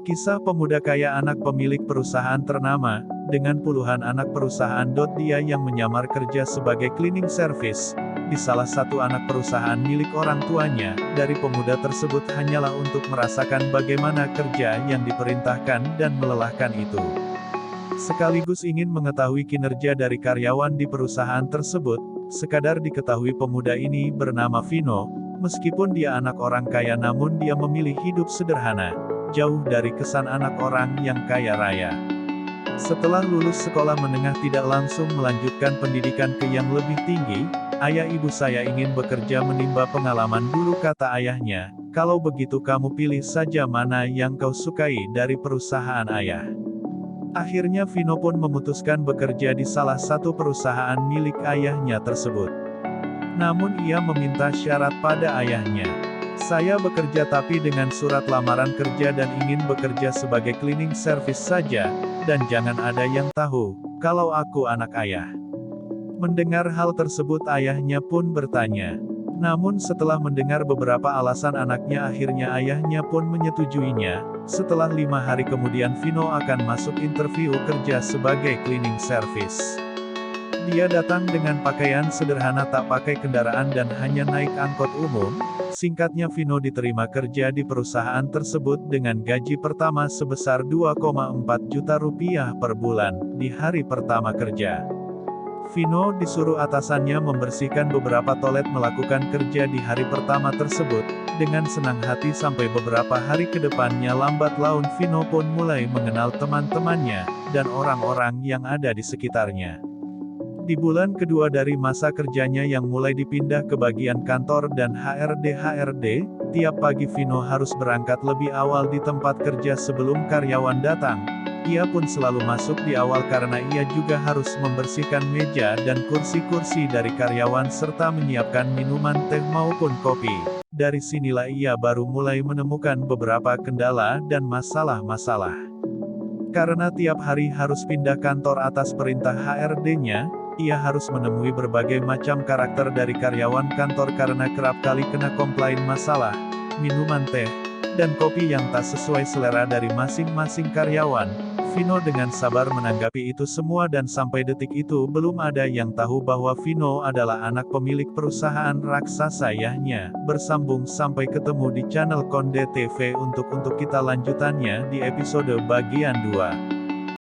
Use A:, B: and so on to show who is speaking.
A: Kisah pemuda kaya anak pemilik perusahaan ternama, dengan puluhan anak perusahaan. Dia yang menyamar kerja sebagai cleaning service di salah satu anak perusahaan milik orang tuanya. Dari pemuda tersebut hanyalah untuk merasakan bagaimana kerja yang diperintahkan dan melelahkan itu. Sekaligus ingin mengetahui kinerja dari karyawan di perusahaan tersebut. Sekadar diketahui pemuda ini bernama Vino. Meskipun dia anak orang kaya, namun dia memilih hidup sederhana, jauh dari kesan anak orang yang kaya raya. Setelah lulus sekolah menengah tidak langsung melanjutkan pendidikan ke yang lebih tinggi. Ayah, ibu saya ingin bekerja menimba pengalaman dulu, kata ayahnya. Kalau begitu kamu pilih saja mana yang kau sukai dari perusahaan ayah. Akhirnya Vino pun memutuskan bekerja di salah satu perusahaan milik ayahnya tersebut. Namun ia meminta syarat pada ayahnya. Saya bekerja tapi dengan surat lamaran kerja dan ingin bekerja sebagai cleaning service saja, dan jangan ada yang tahu kalau aku anak ayah. Mendengar hal tersebut ayahnya pun bertanya. Namun setelah mendengar beberapa alasan anaknya, akhirnya ayahnya pun menyetujuinya. Setelah 5 hari kemudian Vino akan masuk interview kerja sebagai cleaning service. Dia datang dengan pakaian sederhana, tak pakai kendaraan dan hanya naik angkot umum. Singkatnya Vino diterima kerja di perusahaan tersebut dengan gaji pertama sebesar 2,4 juta rupiah per bulan, di hari pertama kerja. Vino disuruh atasannya membersihkan beberapa toilet melakukan kerja di hari pertama tersebut. Dengan senang hati sampai beberapa hari ke depannya lambat laun Vino pun mulai mengenal teman-temannya, dan orang-orang yang ada di sekitarnya. Di bulan kedua dari masa kerjanya yang mulai dipindah ke bagian kantor dan HRD, tiap pagi Vino harus berangkat lebih awal di tempat kerja sebelum karyawan datang. Ia pun selalu masuk di awal karena ia juga harus membersihkan meja dan kursi-kursi dari karyawan serta menyiapkan minuman teh maupun kopi. Dari sinilah ia baru mulai menemukan beberapa kendala dan masalah-masalah. Karena tiap hari harus pindah kantor atas perintah HRD-nya, ia harus menemui berbagai macam karakter dari karyawan kantor karena kerap kali kena komplain masalah minuman teh dan kopi yang tak sesuai selera dari masing-masing karyawan. Vino dengan sabar menanggapi itu semua dan sampai detik itu belum ada yang tahu bahwa Vino adalah anak pemilik perusahaan raksasa ayahnya. Bersambung sampai ketemu di channel Konde TV untuk kita lanjutannya di episode bagian 2.